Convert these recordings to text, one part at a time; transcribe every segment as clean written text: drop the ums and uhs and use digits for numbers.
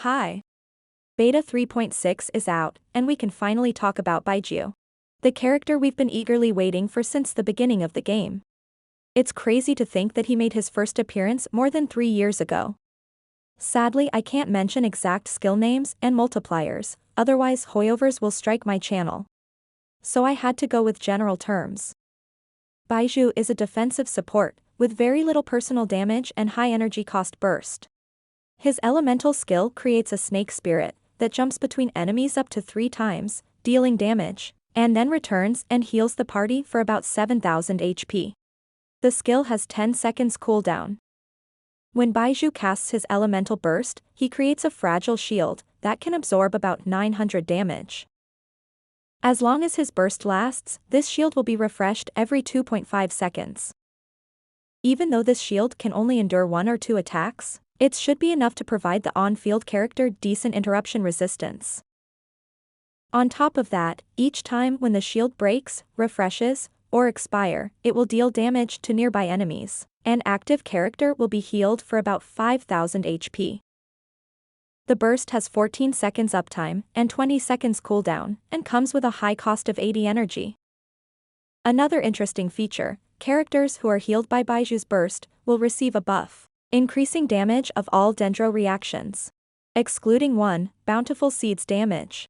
Hi. Beta 3.6 is out, and we can finally talk about Baizhu, the character we've been eagerly waiting for since the beginning of the game. It's crazy to think that he made his first appearance more than 3 years ago. Sadly, I can't mention exact skill names and multipliers, otherwise hoyovers will strike my channel. So I had to go with general terms. Baizhu is a defensive support, with very little personal damage and high energy cost burst. His elemental skill creates a snake spirit that jumps between enemies up to 3 times, dealing damage, and then returns and heals the party for about 7,000 HP. The skill has 10 seconds cooldown. When Baizhu casts his elemental burst, he creates a fragile shield that can absorb about 900 damage. As long as his burst lasts, this shield will be refreshed every 2.5 seconds. Even though this shield can only endure 1 or 2 attacks, it should be enough to provide the on-field character decent interruption resistance. On top of that, each time when the shield breaks, refreshes, or expire, it will deal damage to nearby enemies, and active character will be healed for about 5,000 HP. The burst has 14 seconds uptime and 20 seconds cooldown, and comes with a high cost of 80 energy. Another interesting feature, characters who are healed by Baizhu's burst will receive a buff, increasing damage of all dendro reactions, excluding 1, Bountiful Seeds damage.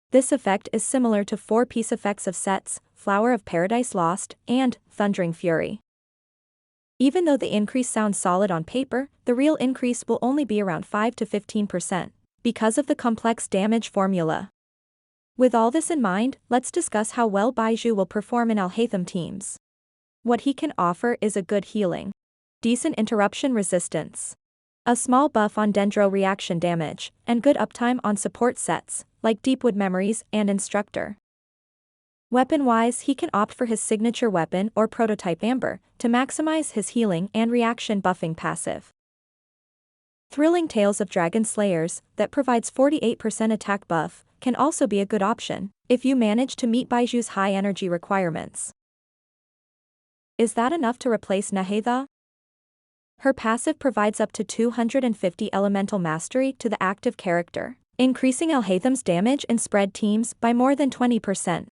This effect is similar to 4-piece effects of sets, Flower of Paradise Lost, and Thundering Fury. Even though the increase sounds solid on paper, the real increase will only be around 5 to 15%, because of the complex damage formula. With all this in mind, let's discuss how well Baizhu will perform in Alhaitham teams. What he can offer is a good healing, decent interruption resistance, a small buff on dendro reaction damage, and good uptime on support sets, like Deepwood Memories and Instructor. Weapon-wise, he can opt for his signature weapon or prototype Amber, to maximize his healing and reaction buffing passive. Thrilling Tales of Dragon Slayers, that provides 48% attack buff, can also be a good option, if you manage to meet Baizhu's high energy requirements. Is that enough to replace Nahida? Her passive provides up to 250 elemental mastery to the active character, increasing Alhaitham's damage in spread teams by more than 20%.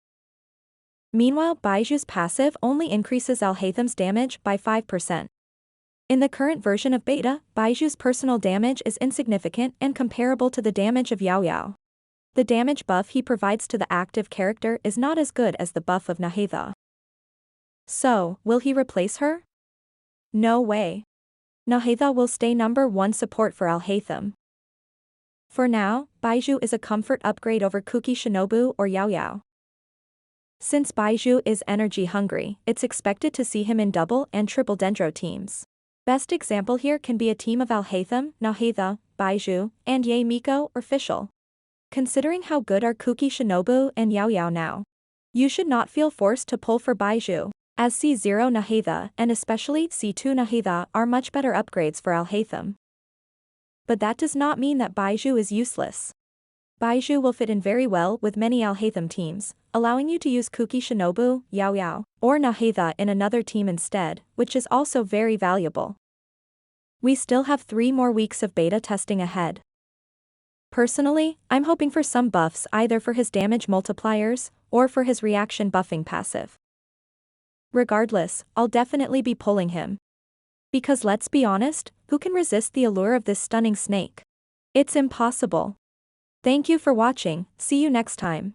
Meanwhile, Baizhu's passive only increases Alhaitham's damage by 5%. In the current version of beta, Baizhu's personal damage is insignificant and comparable to the damage of Yao Yao. The damage buff he provides to the active character is not as good as the buff of Nahida. So, will he replace her? No way. Nahida will stay number 1 support for Alhaitham. For now, Baizhu is a comfort upgrade over Kuki Shinobu or Yao Yao. Since Baizhu is energy hungry, it's expected to see him in double and triple dendro teams. Best example here can be a team of Alhaitham, Nahida, Baizhu, and Yae Miko or Fischl. Considering how good are Kuki Shinobu and Yao Yao now, you should not feel forced to pull for Baizhu, as C0 Nahida and especially C2 Nahida are much better upgrades for Alhaitham. But that does not mean that Baizhu is useless. Baizhu will fit in very well with many Alhaitham teams, allowing you to use Kuki Shinobu, Yao Yao, or Nahida in another team instead, which is also very valuable. We still have 3 more weeks of beta testing ahead. Personally, I'm hoping for some buffs either for his damage multipliers, or for his reaction buffing passive. Regardless, I'll definitely be pulling him. Because let's be honest, who can resist the allure of this stunning snake? It's impossible. Thank you for watching, see you next time.